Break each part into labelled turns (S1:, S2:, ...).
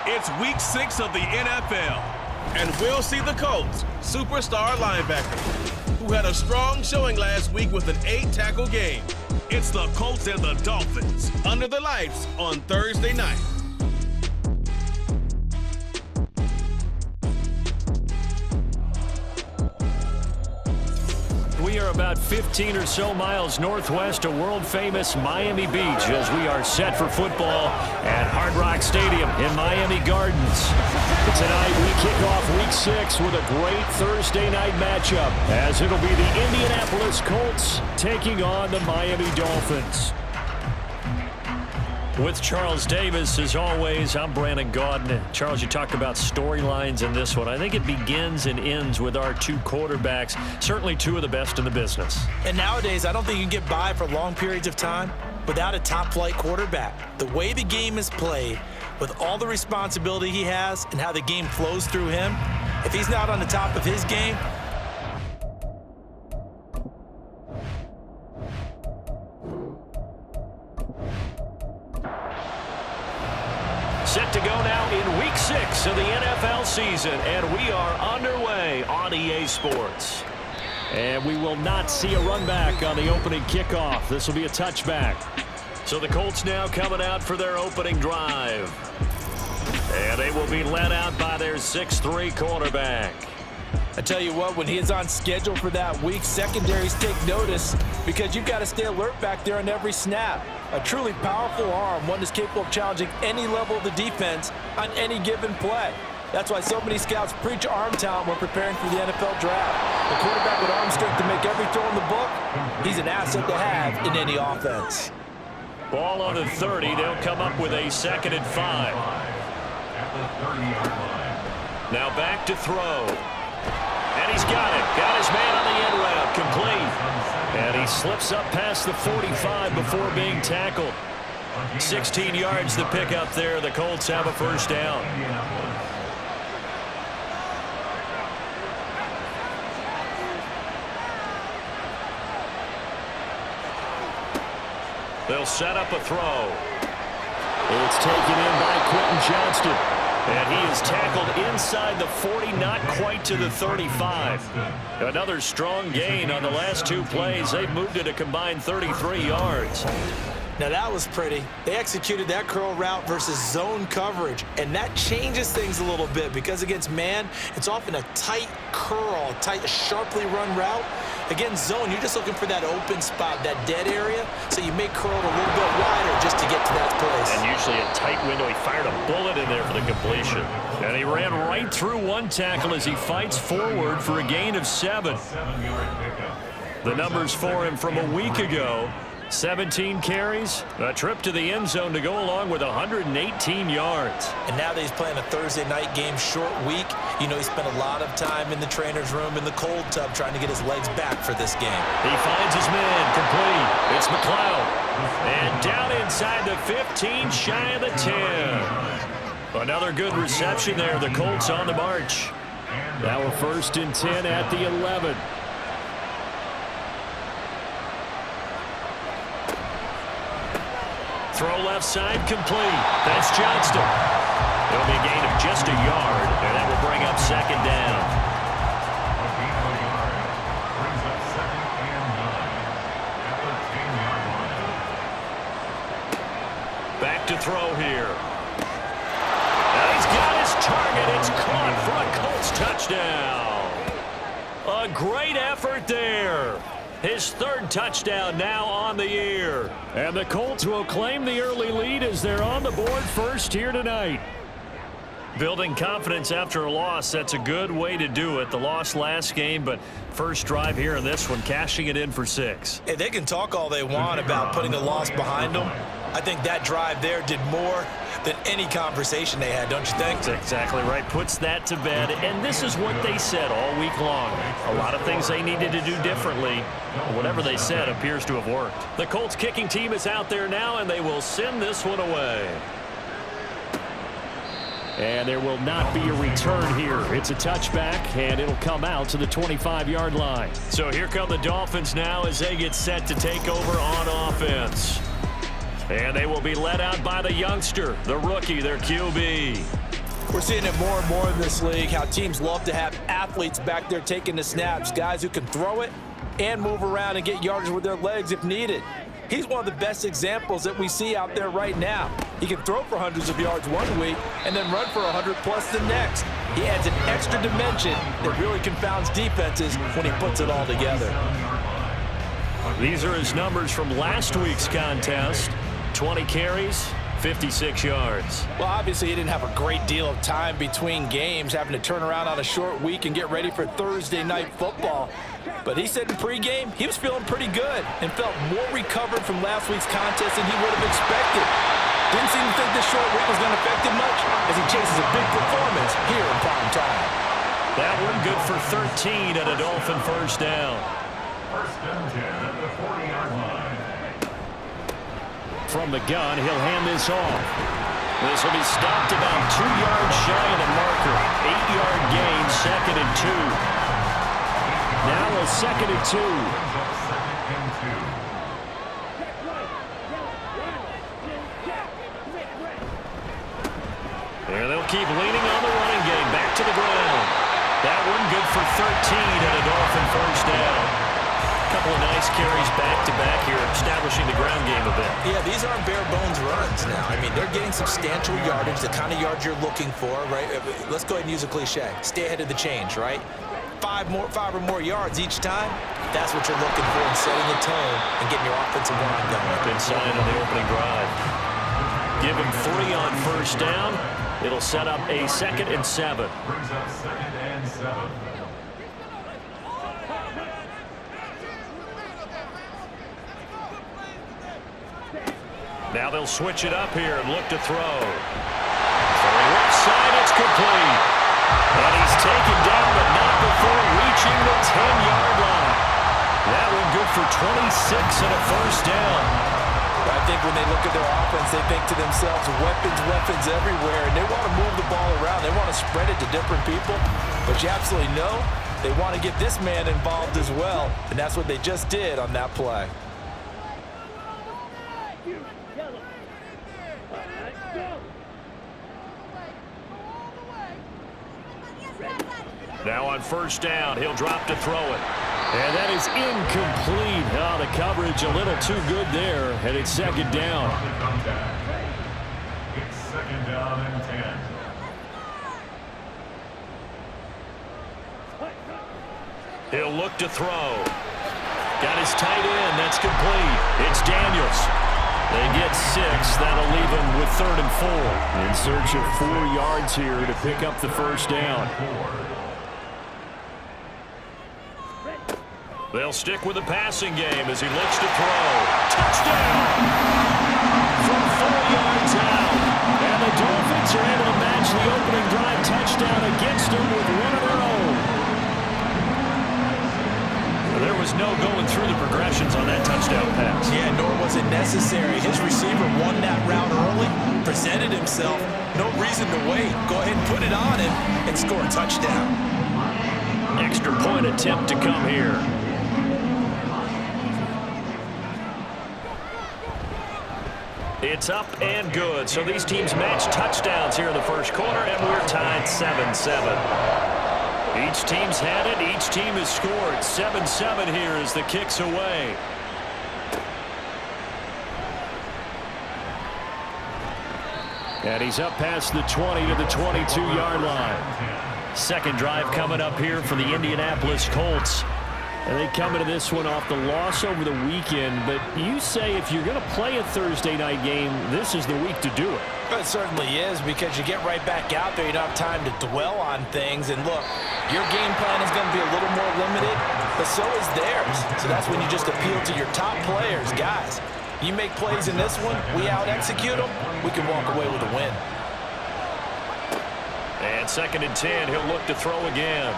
S1: It's week 6 of the NFL, and we'll see the Colts superstar linebacker, who had a strong showing last week with an 8-tackle game. It's the Colts and the Dolphins under the lights on Thursday night.
S2: We are about 15 or so miles northwest of world-famous Miami Beach as we are set for football at Hard Rock Stadium in Miami Gardens. Tonight we kick off week 6 with a great Thursday night matchup as it'll be the Indianapolis Colts taking on the Miami Dolphins. With Charles Davis, as always, I'm Brandon Gaudin. Charles, you talk about storylines in this one. I think it begins and ends with our two quarterbacks, certainly two of the best in the business.
S3: And nowadays, I don't think you can get by for long periods of time without a top-flight quarterback. The way the game is played, with all the responsibility he has and how the game flows through him, if he's not on the top of his game,
S2: set to go now in week 6 of the NFL season, and we are underway on EA Sports. And we will not see a run back on the opening kickoff. This will be a touchback. So the Colts now coming out for their opening drive. And they will be led out by their 6'3" quarterback.
S3: I tell you what, when he is on schedule for that week, secondaries take notice because you've got to stay alert back there on every snap. A truly powerful arm, one that's capable of challenging any level of the defense on any given play. That's why so many scouts preach arm talent when preparing for the NFL draft. A quarterback with arm strength to make every throw in the book, he's an asset to have in any offense.
S2: Ball on the 30. They'll come up with a 2nd and 5. Now back to throw. And he's got it. Got his man on the end route. Complete. And he slips up past the 45 before being tackled. 16 yards to pick up there. The Colts have a first down. They'll set up a throw. It's taken in by Quentin Johnston. And he is tackled inside the 40, not quite to the 35. Another strong gain on the last 2 plays. They've moved it a combined 33 yards.
S3: Now that was pretty. They executed that curl route versus zone coverage, and that changes things a little bit because against man, it's often a tight curl, tight, sharply run route. Against zone, you're just looking for that open spot, that dead area, so you may curl it a little bit wider just to get to that place.
S2: And usually a tight window. He fired a bullet in there for the completion. And he ran right through one tackle as he fights forward for a gain of 7. The numbers for him from a week ago. 17 carries, a trip to the end zone to go along with 118 yards.
S3: And now that he's playing a Thursday night game, short week, you know he spent a lot of time in the trainer's room in the cold tub trying to get his legs back for this game.
S2: He finds his man, complete. It's McLeod. And down inside the 15, shy of the 10. Another good reception there. The Colts on the march. Now a 1st and 10 at the 11. Throw left side, complete. That's Johnston. It'll be a gain of just a yard, and that will bring up 2nd down. Back to throw here. And he's got his target. It's caught for a Colts touchdown. A great effort there. His 3rd touchdown now on the year. And the Colts will claim the early lead as they're on the board first here tonight. Building confidence after a loss, that's a good way to do it. The loss last game, but first drive here in this one, cashing it in for 6.
S3: Hey, they can talk all they want about putting a loss behind them. I think that drive there did more than any conversation they had, don't you think?
S2: That's exactly right. Puts that to bed. And this is what they said all week long. A lot of things they needed to do differently. Whatever they said appears to have worked. The Colts kicking team is out there now, and they will send this one away. And there will not be a return here. It's a touchback, and it'll come out to the 25-yard line. So here come the Dolphins now as they get set to take over on offense. And they will be led out by the youngster, the rookie, their QB.
S3: We're seeing it more and more in this league, how teams love to have athletes back there taking the snaps, guys who can throw it and move around and get yardage with their legs if needed. He's one of the best examples that we see out there right now. He can throw for hundreds of yards one week and then run for 100+ the next. He adds an extra dimension that really confounds defenses when he puts it all together.
S2: These are his numbers from last week's contest. 20 carries, 56 yards.
S3: Well, obviously he didn't have a great deal of time between games, having to turn around on a short week and get ready for Thursday night football. But he said in pregame he was feeling pretty good and felt more recovered from last week's contest than he would have expected. Didn't seem to think this short week was going to affect him much as he chases a big performance here in prime time.
S2: That one good for 13 at a Dolphin first down.
S4: First and 10 at the 40-yard line.
S2: From the gun, he'll hand this off. This will be stopped about 2 yards shy of the marker. 8-yard gain, 2nd and 2. Now a 2nd and 2. There they'll keep leaning on the running game. Back to the ground. That one good for 13 at a Dolphin first down. Couple of nice carries back-to-back here, establishing the ground game a bit.
S3: Yeah, these aren't bare-bones runs now. I mean, they're getting substantial yardage, the kind of yards you're looking for, right? Let's go ahead and use a cliche. Stay ahead of the change, right? 5 or more yards each time, that's what you're looking for in setting the tone and getting your offensive line going.
S2: Good sign on the opening drive. Give him 3 on first down. It'll set up a 2nd and 7.
S4: Brings up 2nd and 7.
S2: Now they'll switch it up here and look to throw. Throwing left side, it's complete. And he's taken down, but not before reaching the 10-yard line. That one good for 26 and a first down.
S3: I think when they look at their offense, they think to themselves, weapons everywhere, and they want to move the ball around. They want to spread it to different people, but you absolutely know they want to get this man involved as well, and that's what they just did on that play.
S2: Now on first down, he'll drop to throw it. And that is incomplete. Oh, the coverage a little too good there, and it's 2nd down.
S4: It's 2nd down and 10.
S2: He'll look to throw. Got his tight end. That's complete. It's Daniels. They get 6. That'll leave him with 3rd and 4. In search of 4 yards here to pick up the first down. They'll stick with the passing game as he looks to throw. Touchdown! From 4 yards out. And the Dolphins are able to match the opening drive touchdown against them with one of their own. There was no going through the progressions on that touchdown pass.
S3: Yeah, nor was it necessary. His receiver won that route early, presented himself. No reason to wait. Go ahead and put it on him and score a touchdown.
S2: Extra point attempt to come here. It's up and good. So these teams match touchdowns here in the first quarter, and we're tied 7-7. Each team's had it. Each team has scored. 7-7 here as the kick's away. And he's up past the 20 to the 22-yard line. Second drive coming up here for the Indianapolis Colts. And they come into this one off the loss over the weekend. But you say if you're going to play a Thursday night game, this is the week to do it.
S3: It certainly is, because you get right back out there. You don't have time to dwell on things. And look, your game plan is going to be a little more limited, but so is theirs. So that's when you just appeal to your top players. Guys, you make plays in this one, we out-execute them, we can walk away with a win.
S2: And 2nd and 10, he'll look to throw again.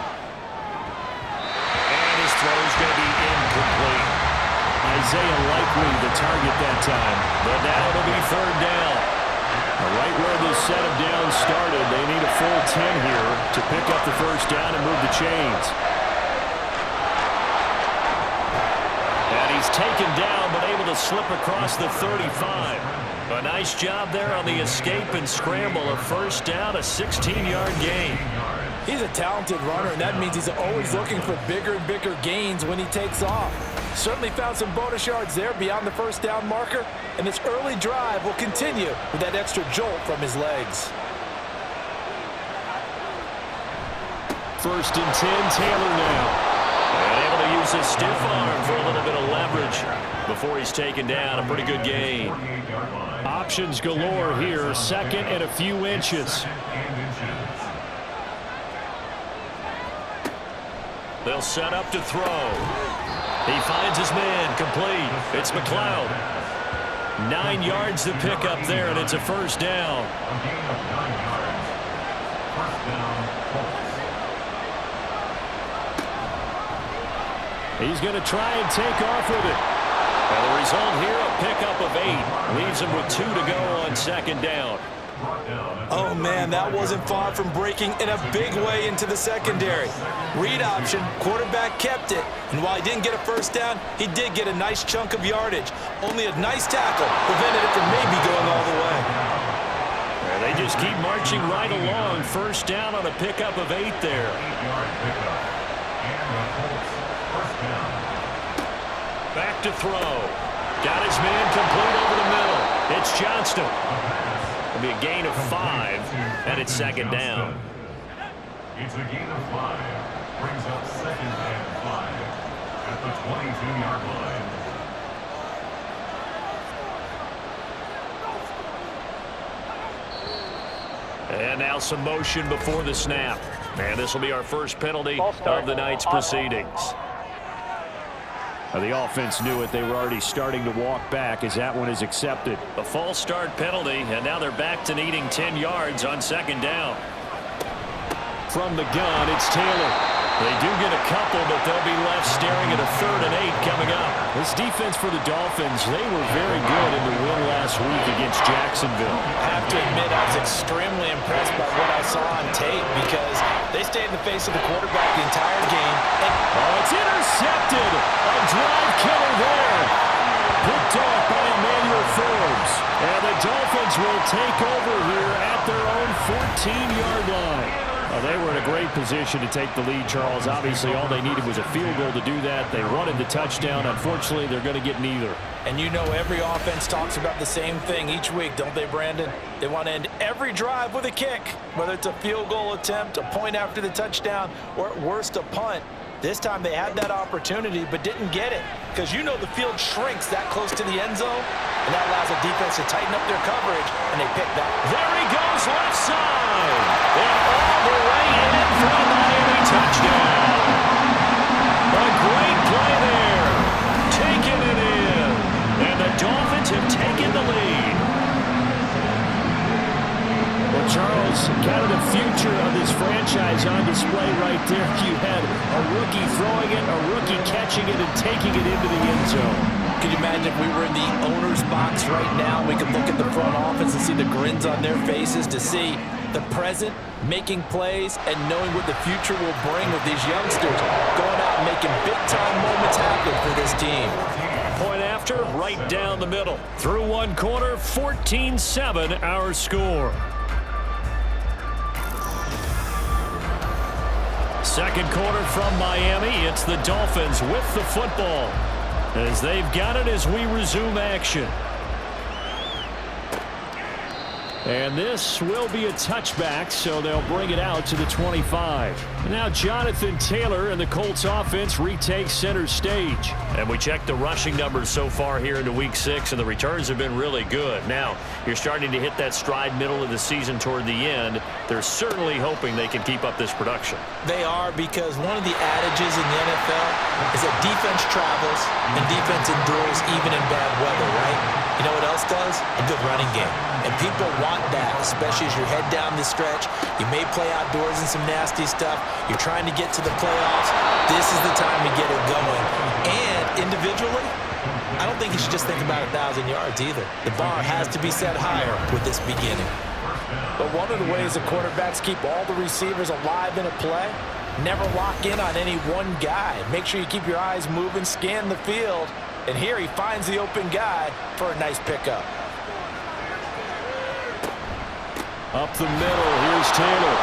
S2: And his throw's going to be incomplete. Isaiah likely the target that time, but now it'll be 3rd down. Right where this set of downs started, they need a full 10 here to pick up the first down and move the chains. And he he's taken down but able to slip across the 35. A nice job there on the escape and scramble. A first down, a 16-yard gain.
S3: He's a talented runner, and that means he's always looking for bigger and bigger gains when he takes off. Certainly found some bonus yards there beyond the first down marker, and this early drive will continue with that extra jolt from his legs.
S2: First and 10, Taylor now. And able to use his stiff arm for a little bit of leverage before he's taken down. A pretty good gain. Options galore here. Second and a few inches. They'll set up to throw. He finds his man complete. It's McLeod. 9 yards to pick up there, and it's a first down. He's going to try and take off with it. And the result here, a pickup of 8. Leaves him with 2 to go on second down.
S3: Oh, man, that wasn't far from breaking in a big way into the secondary. Read option, quarterback kept it. And while he didn't get a first down, he did get a nice chunk of yardage. Only a nice tackle prevented it from maybe going all the way.
S2: And they just keep marching right along. First down on a pickup of 8 there. Back to throw. Got his man complete over the middle. It's Johnston. It'll be a gain of 5, and it's second down.
S4: It's a gain of 5. Brings up second and 5 at the 22-yard line.
S2: And now some motion before the snap. And this will be our first penalty of the night's proceedings. The offense knew it. They were already starting to walk back as that one is accepted. A false start penalty, and now they're back to needing 10 yards on second down. From the gun, it's Taylor. They do get a couple, but they'll be left staring at a 3rd and 8 coming up. This defense for the Dolphins, they were very good in the win last week against Jacksonville.
S3: I have to admit, I was extremely impressed by what I saw on tape because they stayed in the face of the quarterback the entire game.
S2: Oh, it's intercepted. A drive killer there. Picked off by Emmanuel Forbes. And the Dolphins will take over here at their own 14-yard line. They were in a great position to take the lead, Charles. Obviously, all they needed was a field goal to do that. They wanted the touchdown. Unfortunately, they're going to get neither.
S3: And you know every offense talks about the same thing each week, don't they, Brandon? They want to end every drive with a kick, whether it's a field goal attempt, a point after the touchdown, or at worst, a punt. This time they had that opportunity but didn't get it because you know the field shrinks that close to the end zone, and that allows the defense to tighten up their coverage, and they pick that.
S2: There he goes, left side. And all the way in for a Miami touchdown. A great play there. Taking it in. And the Dolphins have taken the lead. Well, Charles, kind of the future of this franchise on display right there. You had a rookie throwing it, a rookie catching it, and taking it into the end zone.
S3: Could you imagine if we were in the owner's box right now? We could look at the front office and see the grins on their faces to see the present making plays and knowing what the future will bring with these youngsters going out and making big-time moments happen for this team.
S2: Point after, right down the middle. Through one quarter, 14-7 our score. Second quarter from Miami. It's the Dolphins with the football as they've got it as we resume action. And this will be a touchback, so they'll bring it out to the 25. Now Jonathan Taylor and the Colts offense retake center stage. And we checked the rushing numbers so far here into Week 6, and the returns have been really good. Now, you're starting to hit that stride middle of the season toward the end. They're certainly hoping they can keep up this production.
S3: They are, because one of the adages in the NFL is that defense travels and defense endures even in bad weather, right? You know what else does? A good running game. And people want that, especially as you head down the stretch. You may play outdoors in some nasty stuff. You're trying to get to the playoffs. This is the time to get it going. And individually, I don't think you should just think about 1,000 yards either. The bar has to be set higher with this beginning. But one of the ways the quarterbacks keep all the receivers alive in a play, never lock in on any one guy. Make sure you keep your eyes moving, scan the field, And here he finds the open guy for a nice pickup.
S2: Up the middle, here's Taylor.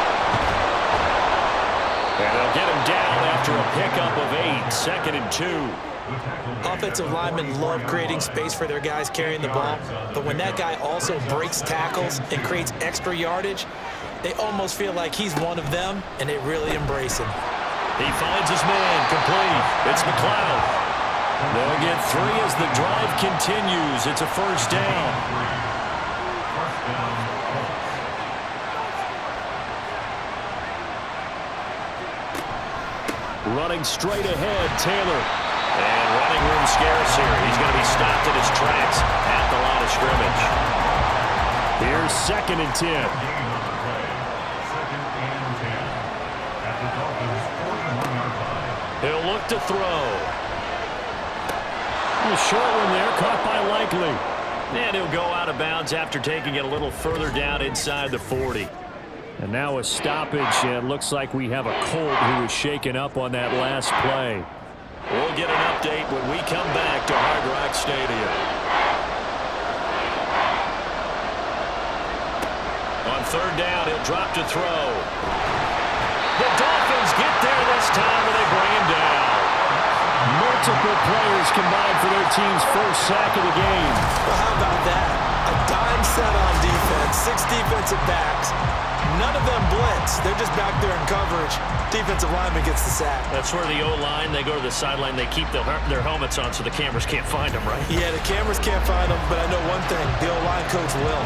S2: And they'll get him down after a pickup of 8, 2nd and 2.
S3: Offensive linemen love creating space for their guys carrying the ball, but when that guy also breaks tackles and creates extra yardage, they almost feel like he's one of them, and they really embrace him.
S2: He finds his man, complete. It's McLeod. They'll get 3 as the drive continues. It's a first down. Running straight ahead, Taylor. And running room scarce here. He's going to be stopped in his tracks at the line of scrimmage. Here's 2nd and 10. He'll look to throw. A short one there, caught by Likely. And he'll go out of bounds after taking it a little further down inside the 40. And now a stoppage, and looks like we have a Colt who was shaken up on that last play. We'll get an update when we come back to Hard Rock Stadium. On 3rd down, he'll drop to throw. The Dolphins get there this time, and they bring him down. Multiple players combined for their team's first sack of the game.
S3: Well, how about that? A dime set on defense, 6 defensive backs. None of them blitz. They're just back there in coverage. Defensive lineman gets the sack.
S2: That's where the O-line, they go to the sideline, they keep their helmets on so the cameras can't find them, right?
S3: Yeah, the cameras can't find them, but I know one thing. The O-line coach will.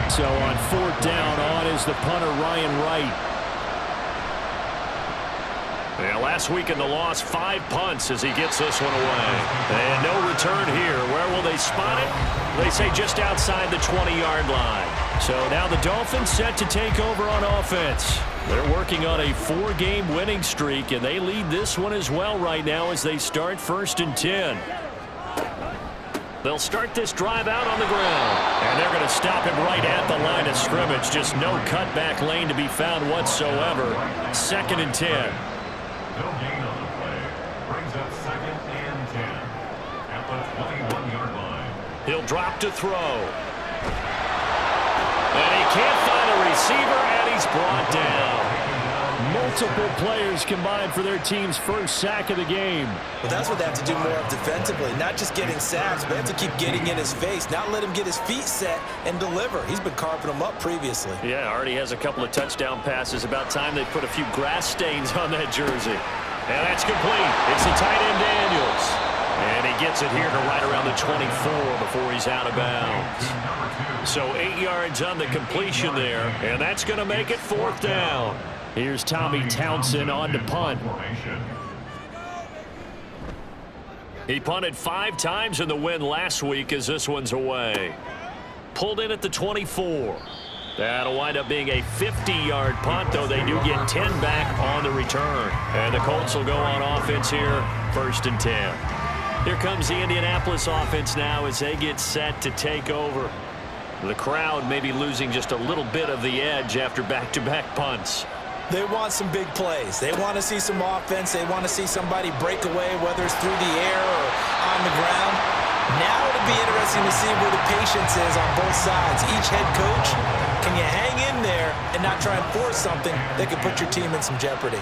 S2: So on 4th down, on is the punter, Ryan Wright. Yeah, last week in the loss, 5 punts as he gets this one away. And no return here. Where will they spot it? They say just outside the 20-yard line. So now the Dolphins set to take over on offense. They're working on a 4-game winning streak, and they lead this one as well right now as they start 1st and 10. They'll start this drive out on the ground. And they're going to stop him right at the line of scrimmage. Just no cutback lane to be found whatsoever. 2nd and 10.
S4: No gain on the play. Brings up 2nd and 10 at the 21-yard line.
S2: He'll drop to throw. And he can't find a receiver, and he's brought down. Multiple players combined for their team's first sack of the game.
S3: Well, that's what they have to do more of defensively. Not just getting sacks, but they have to keep getting in his face. Not let him get his feet set and deliver. He's been carving them up previously.
S2: Yeah, already has a couple of touchdown passes. About time they put a few grass stains on that jersey. And that's complete. It's the tight end, Daniels. And he gets it here to right around the 24 before he's out of bounds. So 8 yards on the completion there, and that's going to make it 4th down. Here's Tommy Townsend on to punt. He punted 5 times in the win last week as this one's away. Pulled in at the 24. That'll wind up being a 50-yard punt, though they do get 10 back on the return. And the Colts will go on offense here, 1st and 10. Here comes the Indianapolis offense now as they get set to take over. The crowd may be losing just a little bit of the edge after back-to-back punts.
S3: They want some big plays. They want to see some offense. They want to see somebody break away, whether it's through the air or on the ground. Now it'll be interesting to see where the patience is on both sides. Each head coach, can you hang in there and not try and force something that could put your team in some jeopardy?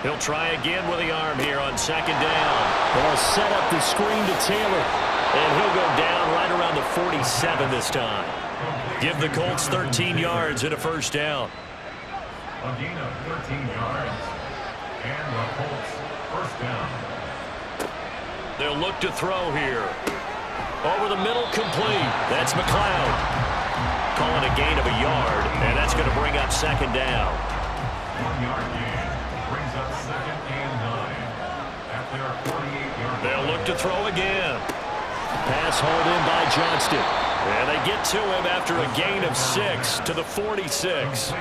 S2: He'll try again with the arm here on 2nd down. They'll set up the screen to Taylor. And he'll go down right around the 47 this time. Give the Colts 13 yards and a 1st down.
S4: A gain of 13 yards. And the Colts 1st down.
S2: They'll look to throw here. Over the middle, complete. That's McLeod. Calling a gain of a yard, and that's going to bring up 2nd down.
S4: 1-yard gain brings up 2nd and 9 at their 48-yard line.
S2: They'll look to throw again. Pass hauled in by Johnston. And they get to him after a gain of 6 to the 46.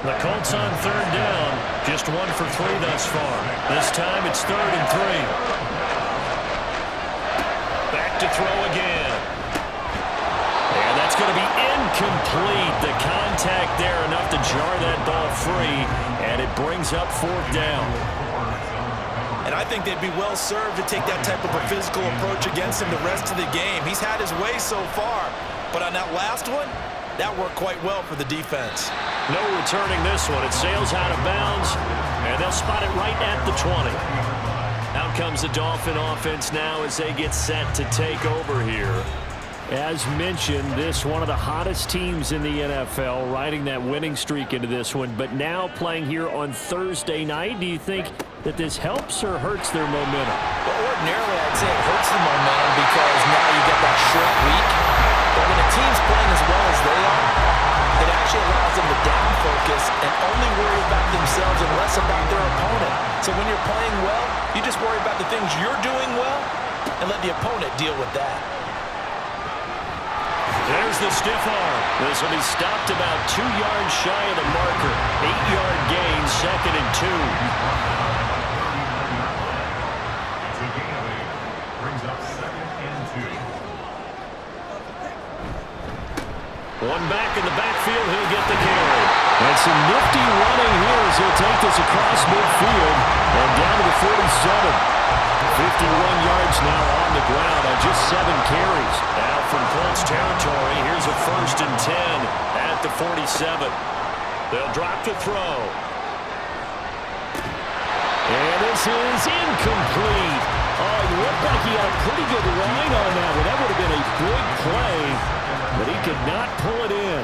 S2: The Colts on 3rd down, just 1 for 3 thus far. This time it's 3rd and 3. Back to throw again. And that's going to be incomplete. The contact there enough to jar that ball free, and it brings up 4th down.
S3: And And I think they'd be well served to take that type of a physical approach against him the rest of the game. He's had his way so far, but on that last one, that worked quite well for the defense.
S2: No returning this one. It sails out of bounds, and they'll spot it right at the 20. Out comes the Dolphin offense now as they get set to take over here.
S5: As mentioned, this one of the hottest teams in the NFL, riding that winning streak into this one, but now playing here on Thursday night. Do you think that this helps or hurts their momentum?
S3: Well, ordinarily, I'd say it hurts the momentum because now you get that short week. But when a team's playing as well as they are, it actually allows them to down focus and only worry about themselves and less about their opponent. So when you're playing well, you just worry about the things you're doing well and let the opponent deal with that.
S2: There's the stiff arm. This will be stopped about 2 yards shy of the marker. 8-yard gain, 2nd and 2.
S4: It's a gain of 8. Brings up 2nd and 2.
S2: One back in the backfield. He'll get the carry.
S5: And some nifty running here as he'll take this across midfield and down to the 47. 51 yards now on the ground on just 7 carries.
S2: Now from Colts territory, here's a 1st and 10 at the 47. They'll drop to throw.
S5: And this is incomplete. Oh, it looked like he had a pretty good line on that one. That would have been a big play, but he could not pull it in.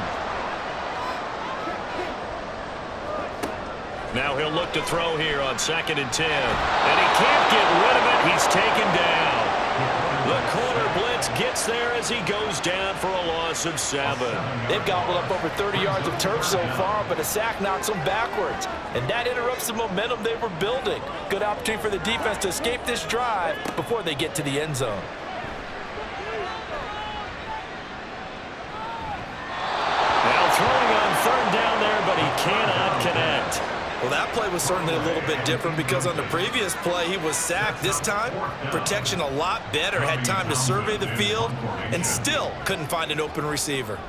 S2: Now he'll look to throw here on 2nd and 10. And he can't get rid of it. He's taken down. The corner blitz gets there as he goes down for a loss of 7.
S3: They've gobbled up over 30 yards of turf so far, but a sack knocks them backwards. And that interrupts the momentum they were building. Good opportunity for the defense to escape this drive before they get to the end zone.
S2: Now throwing on 3rd down there, but he cannot connect.
S3: Well, that play was certainly a little bit different because on the previous play, he was sacked. This time, protection a lot better. Had time to survey the field and still couldn't find an open receiver.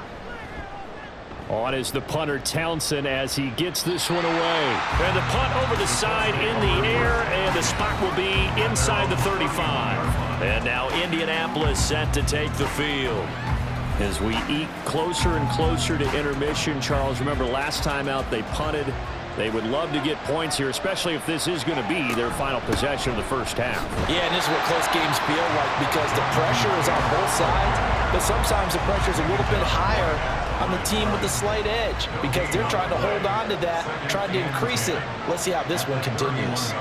S5: On is the punter Townsend as he gets this one away.
S2: And the punt over the side in the air, and the spot will be inside the 35. And now Indianapolis set to take the field.
S5: As we eke closer and closer to intermission, Charles, remember last time out they punted. They would love to get points here, especially if this is going to be their final possession of the first half.
S3: Yeah, and this is what close games feel like because the pressure is on both sides, but sometimes the pressure is a little bit higher on the team with the slight edge because they're trying to hold on to that, trying to increase it. Let's see how this one continues.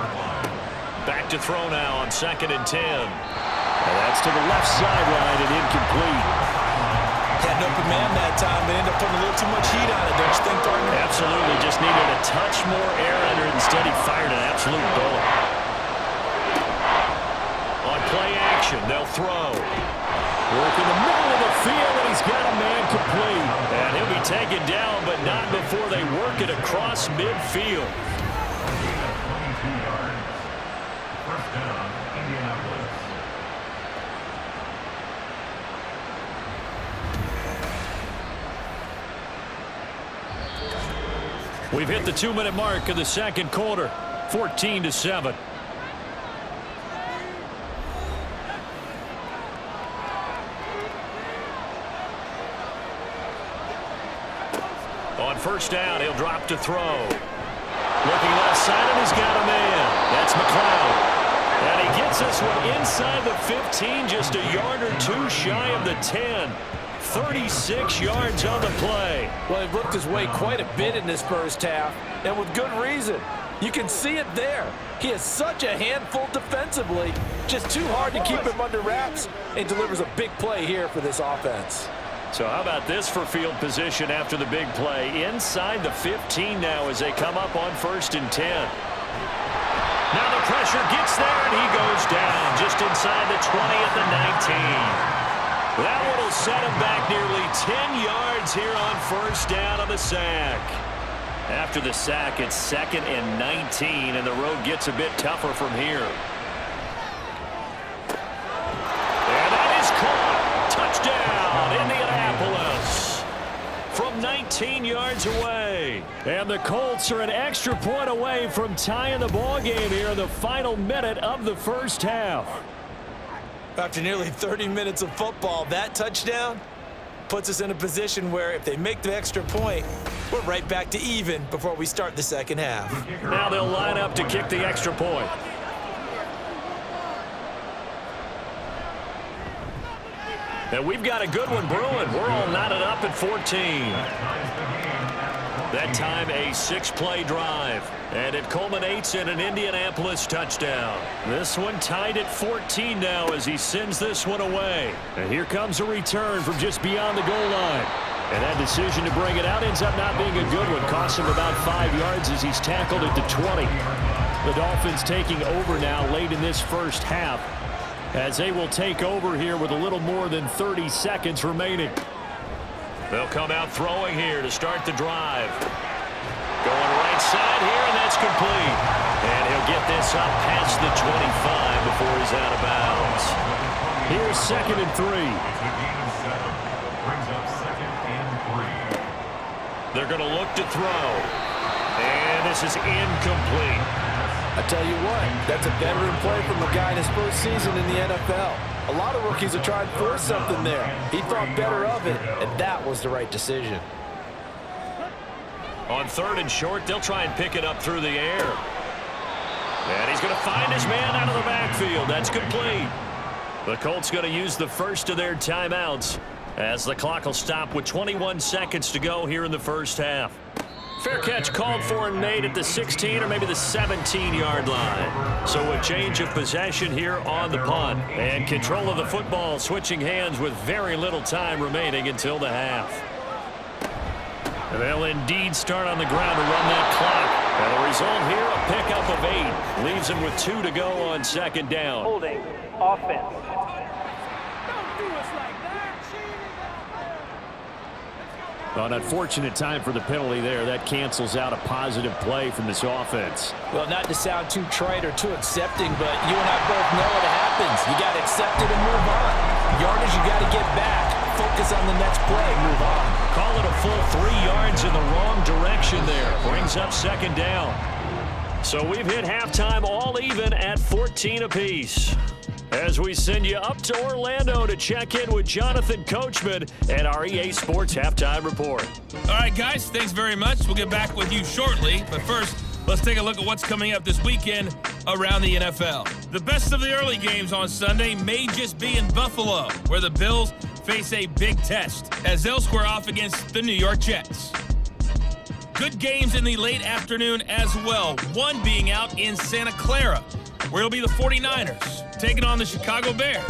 S2: Back to throw now on 2nd and 10.
S5: And that's to the left sideline and incomplete.
S3: Had an open man that time. They end up putting a little too much heat on it, don't you think, partner?
S2: Absolutely. Just needed a touch more air under it. Instead, he fired an absolute bullet. On play action, they'll throw.
S5: Work in the middle of the field, and he's got a man complete.
S2: And he'll be taken down, but not before they work it across midfield.
S4: 22 yards. 1st down, Indianapolis.
S2: We've hit the 2-minute mark of the 2nd quarter, 14-7. On 1st down, he'll drop to throw. Looking left side, and he's got a man. That's McLeod. And he gets this one inside the 15, just a yard or 2 shy of the 10. 36 yards on the play.
S3: Well, he looked his way quite a bit in this first half, and with good reason. You can see it there. He is such a handful defensively. Just too hard to keep him under wraps, and delivers a big play here for this offense.
S2: So how about this for field position after the big play? Inside the 15 now as they come up on 1st and 10. Now the pressure gets there, and he goes down just inside the 20 at the 19. That one will set him back nearly 10 yards here on 1st down on the sack. After the sack, it's 2nd and 19, and the road gets a bit tougher from here. And that is caught. Touchdown, Indianapolis. From 19 yards away.
S5: And the Colts are an extra point away from tying the ball game here in the final minute of the first half.
S3: After nearly 30 minutes of football, that touchdown puts us in a position where if they make the extra point, we're right back to even before we start the second half.
S2: Now they'll line up to kick the extra point. And we've got a good one brewing. We're all knotted up at 14. That time a 6-play drive. And it culminates in an Indianapolis touchdown. This one tied at 14 now as he sends this one away.
S5: And here comes a return from just beyond the goal line. And that decision to bring it out ends up not being a good one. Costs him about 5 yards as he's tackled at the 20. The Dolphins taking over now late in this first half, as they will take over here with a little more than 30 seconds remaining.
S2: They'll come out throwing here to start the drive. Going right side here, and that's complete. And he'll get this up past the 25 before he's out of bounds.
S5: Here's 2nd and 3.
S4: Brings up 2nd and 3.
S2: They're going to look to throw. And this is incomplete.
S3: I tell you what, that's a veteran play from a guy in his first season in the NFL. A lot of rookies are trying to force something there. He thought better of it, and that was the right decision.
S2: On 3rd and short, they'll try and pick it up through the air. And he's going to find his man out of the backfield. That's complete. The Colts going to use the first of their timeouts as the clock will stop with 21 seconds to go here in the first half. Fair catch called for and made at the 16 or maybe the 17-yard line. So a change of possession here on the punt. And control of the football switching hands with very little time remaining until the half. They'll indeed start on the ground to run that clock. And the result here, a pickup of 8. Leaves him with 2 to go on 2nd down.
S6: Holding offense.
S5: An unfortunate time for the penalty there. That cancels out a positive play from this offense.
S3: Well, not to sound too trite or too accepting, but you and I both know it happens. You got to accept it and move on. Yardage, you got to get back. Focus on the next play and move on.
S2: Call it a full 3 yards in the wrong direction there. Brings up 2nd down. So we've hit halftime all even at 14 apiece. As we send you up to Orlando to check in with Jonathan Coachman at our EA Sports Halftime Report.
S7: All right, guys, thanks very much. We'll get back with you shortly. But first, let's take a look at what's coming up this weekend around the NFL. The best of the early games on Sunday may just be in Buffalo, where the Bills face a big test as they'll square off against the New York Jets. Good games in the late afternoon as well, one being out in Santa Clara, where it'll be the 49ers taking on the Chicago Bears.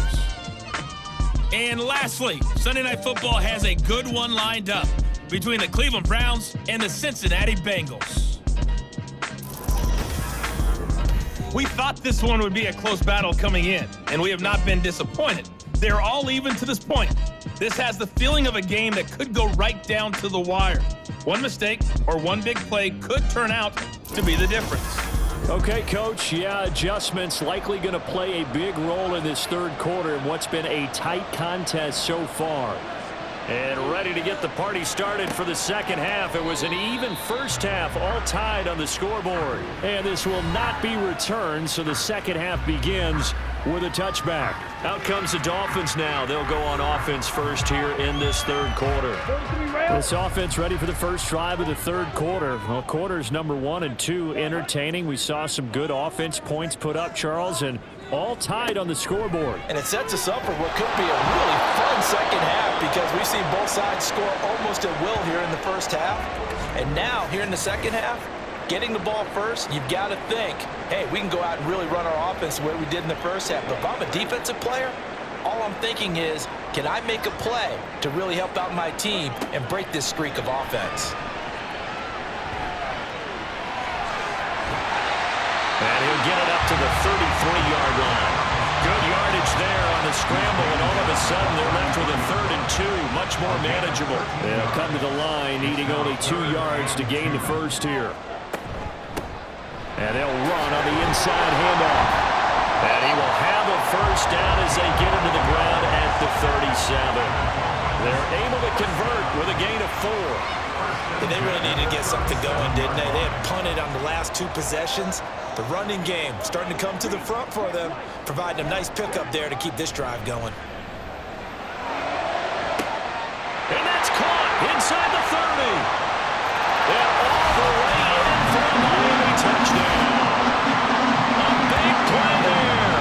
S7: And lastly, Sunday Night Football has a good one lined up between the Cleveland Browns and the Cincinnati Bengals. We thought this one would be a close battle coming in, and we have not been disappointed. They're all even to this point. This has the feeling of a game that could go right down to the wire. One mistake or one big play could turn out to be the difference.
S5: Okay, Coach, adjustments likely going to play a big role in this 3rd quarter in what's been a tight contest so far.
S2: And ready to get the party started for the 2nd half. It was an even first half, all tied on the scoreboard.
S5: And this will not be returned, so the 2nd half begins with a touchback.
S2: Out comes the Dolphins now. They'll go on offense first here in this 3rd quarter.
S5: This offense ready for the first drive of the 3rd quarter. Well, quarters number 1 and 2 entertaining. We saw some good offense points put up, Charles, and all tied on the scoreboard.
S3: And it sets us up for what could be a really fun 2nd half because we've seen both sides score almost at will here in the first half. And now, here in the 2nd half, getting the ball first, you've got to think, hey, we can go out and really run our offense the way we did in the first half. But if I'm a defensive player, all I'm thinking is, can I make a play to really help out my team and break this streak of offense?
S2: And he'll get it up to the 33-yard line. Good yardage there on the scramble, and all of a sudden they're left with a 3rd and 2, much more manageable.
S5: They'll come to the line, needing only 2 yards to gain the first here. And they'll run on the inside handoff.
S2: And he will have a first down as they get into the ground at the 37. They're able to convert with a gain of 4.
S3: And they really needed to get something going, didn't they? They had punted on the last 2 possessions. The running game starting to come to the front for them, providing a nice pickup there to keep this drive going.
S2: And that's caught inside the 30. And all the way in for a Miami touchdown. A big play there.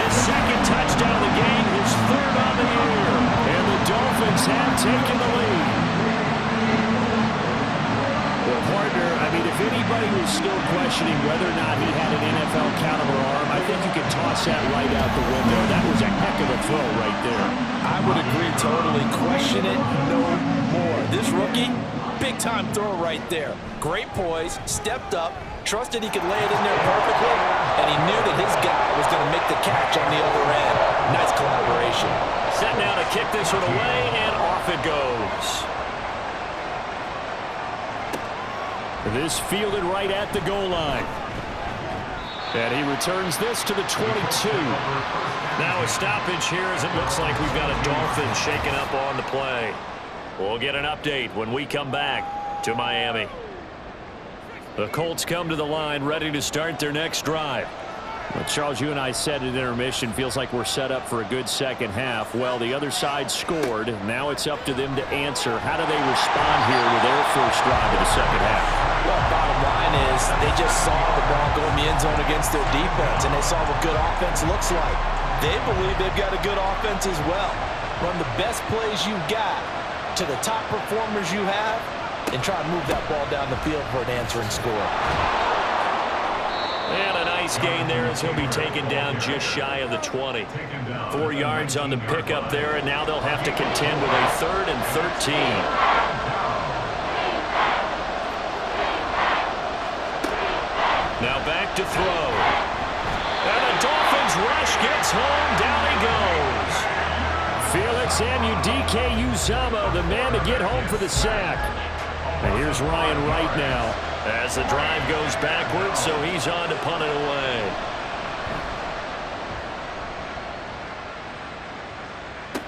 S2: His second touchdown of the game, his 3rd on the year.
S5: And the Dolphins have taken the lead. Well, partner, I mean, if anybody was still questioning whether or not he had an NFL caliber arm, I think you could toss that right out the window. That was a heck of a throw right there.
S3: I would agree totally. Question it no more. This rookie, big-time throw right there. Great poise, stepped up, trusted he could lay it in there perfectly, and he knew that his guy was going to make the catch on the other end. Nice collaboration.
S2: Set now to kick this one away, and off it goes.
S5: This fielded right at the goal line. And he returns this to the 22.
S2: Now a stoppage here as it looks like we've got a Dolphin shaking up on the play. We'll get an update when we come back to Miami. The Colts come to the line ready to start their next drive.
S5: Well, Charles, you and I said at intermission, feels like we're set up for a good second half. Well, the other side scored. Now it's up to them to answer. How do they respond here with their first drive of the second half?
S3: Well, bottom line is they just saw the ball go in the end zone against their defense, and they saw what good offense looks like. They believe they've got a good offense as well. Run the best plays you've got to the top performers you have, and try to move that ball down the field for an answering score.
S2: And a nice gain there as he'll be taken down just shy of the 20. 4 yards on the pickup there, and now they'll have to contend with a 3rd and 13. Now back to throw. And the Dolphins rush gets home. Down he goes.
S5: Felix Anudike-Uzomah, the man to get home for the sack. And here's Ryan Wright now.
S2: As the drive goes backwards, so he's on to punt it away.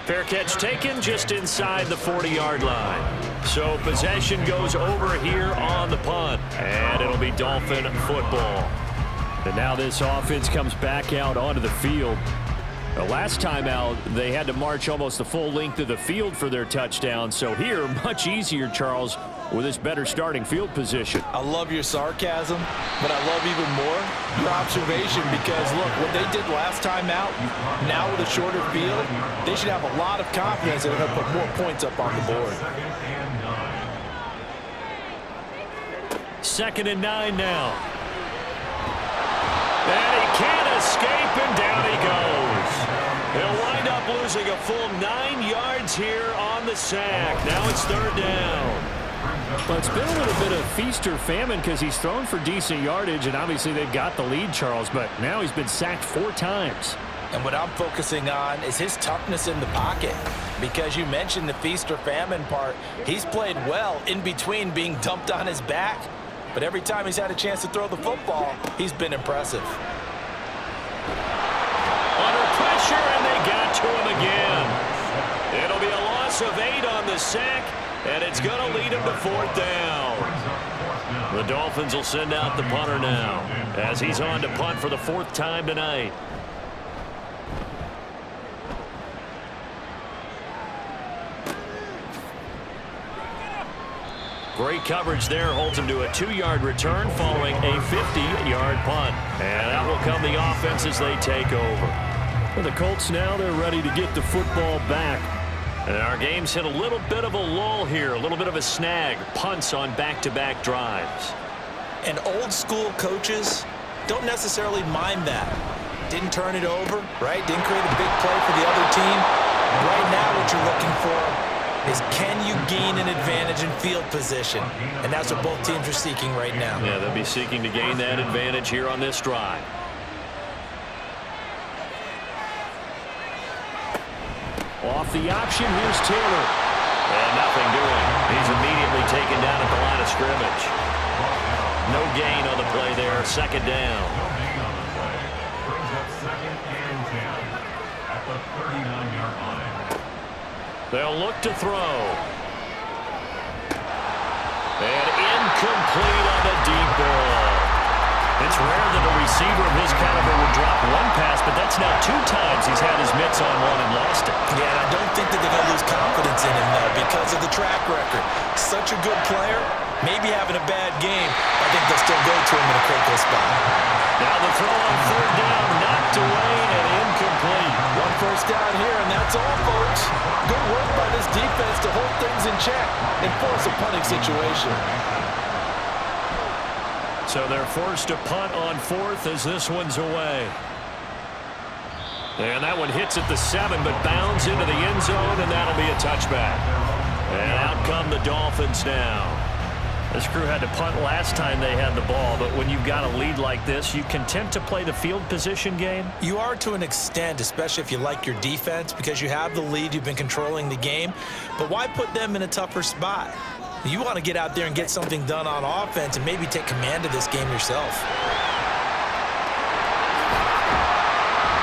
S2: Fair catch taken just inside the 40-yard line. So possession goes over here on the punt. And it'll be Dolphin football.
S5: And now this offense comes back out onto the field. The last time out, they had to march almost the full length of the field for their touchdown. So here, much easier, Charles, with this better starting field position.
S3: I love your sarcasm, but I love even more your observation because, look, what they did last time out, now with a shorter field, they should have a lot of confidence that they're going to put more points up on the board.
S5: 2nd and 9 now.
S2: And he can't escape, and down he goes. He'll wind up losing a full 9 yards here on the sack. Now it's 3rd down.
S5: Well, it's been a little bit of feast or famine because he's thrown for decent yardage, and obviously they've got the lead, Charles, but now he's been sacked 4 times.
S3: And what I'm focusing on is his toughness in the pocket. Because you mentioned the feast or famine part, he's played well in between being dumped on his back. But every time he's had a chance to throw the football, he's been impressive.
S2: Under pressure, and they got to him again. It'll be a loss of 8 on the sack, and it's going to lead him to 4th down. The Dolphins will send out the punter now as he's on to punt for the 4th time tonight. Great coverage there holds him to a 2-yard return following a 50-yard punt. And out will come the offense as they take over.
S5: Well, the Colts now, they're ready to get the football back.
S2: And our game's hit a little bit of a lull here, a little bit of a snag. Punts on back-to-back drives.
S3: And old school coaches don't necessarily mind that. Didn't turn it over, right? Didn't create a big play for the other team. Right now what you're looking for is can you gain an advantage in field position? And that's what both teams are seeking right now.
S2: Yeah, they'll be seeking to gain that advantage here on this drive.
S5: Off the option, here's Taylor.
S2: And nothing doing. He's immediately taken down at the line of scrimmage. No gain on the play there. 2nd down.
S4: Brings up 2nd and 10 at the 39-yard line.
S2: They'll look to throw. And incomplete on the deep ball. It's rare that a receiver of his caliber would drop one pass, but that's now 2 times he's had his mitts on one and lost it.
S3: Yeah, and I don't think that they're going to lose confidence in him, though, because of the track record. Such a good player, maybe having a bad game. I think they'll still go to him in a critical spot.
S2: Now the throw on 3rd down, knocked away and incomplete.
S3: 1 first down here, and that's all, folks. Good work by this defense to hold things in check and force a punting situation.
S2: So they're forced to punt on 4th as this one's away. And that one hits at the 7, but bounds into the end zone, and that'll be a touchback. And out come the Dolphins now. This crew had to punt last time they had the ball, but when you've got a lead like this, you content to play the field position game?
S3: You are to an extent, especially if you like your defense, because you have the lead, you've been controlling the game. But why put them in a tougher spot? You want to get out there and get something done on offense and maybe take command of this game yourself.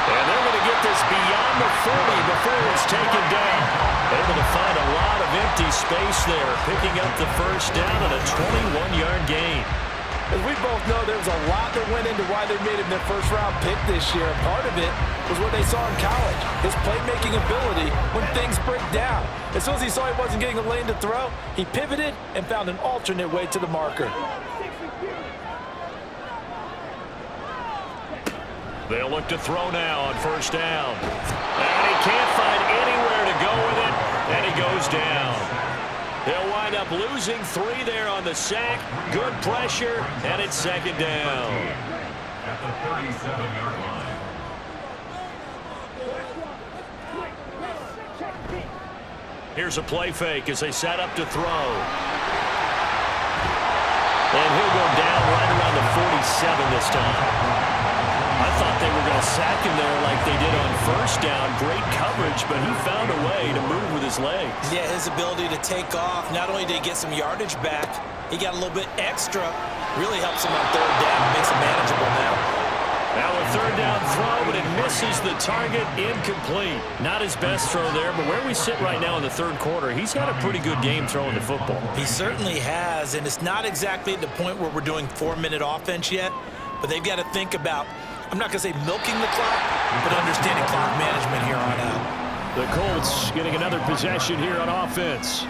S2: And they're going to get this beyond the 40 before it's taken down. Able to find a lot of empty space there, picking up the first down and a 21-yard gain.
S3: As we both know, there was a lot that went into why they made him their first-round pick this year. And part of it was what they saw in college, his playmaking ability when things break down. As soon as he saw he wasn't getting a lane to throw, he pivoted and found an alternate way to the marker.
S2: They'll look to throw now on 1st down. And he can't find anywhere to go with it, and he goes down. They'll wind up losing 3 there on the sack. Good pressure, and it's 2nd down.
S4: At the 37-yard line.
S2: Here's a play fake as they set up to throw. And he'll go down right around the 47 this time. I thought they were going to sack him there like they did on 1st down. Great coverage, but he found a way to move with his legs.
S3: Yeah, his ability to take off. Not only did he get some yardage back, he got a little bit extra. Really helps him on 3rd down. Makes it manageable now.
S2: Now a 3rd down throw, but it misses the target. Incomplete. Not his best throw there, but where we sit right now in the 3rd quarter, he's had a pretty good game throwing the football.
S3: He certainly has, and it's not exactly at the point where we're doing 4-minute offense yet, but they've got to think about, I'm not going to say milking the clock, but understanding clock management here on out.
S5: The Colts getting another possession here on offense.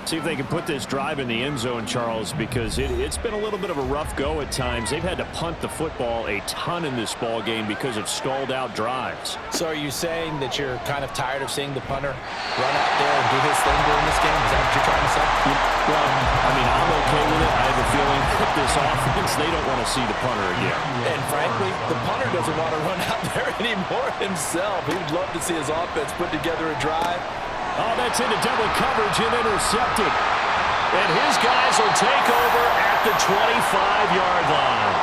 S5: See if they can put this drive in the end zone, Charles, because it's been a little bit of a rough go at times. They've had to punt the football a ton in this ball game because of stalled out drives.
S3: So are you saying that you're kind of tired of seeing the punter run out there and do his thing during this game? Is that what you're trying to say?
S5: Well, I mean, I'm okay with it. I have a feeling that this offense, they don't want to see the punter again.
S3: And frankly, the punter doesn't want to run out there anymore himself. He would love to see his offense put together a drive.
S5: Oh, that's into double coverage and intercepted. And his guys will take over at the 25-yard line.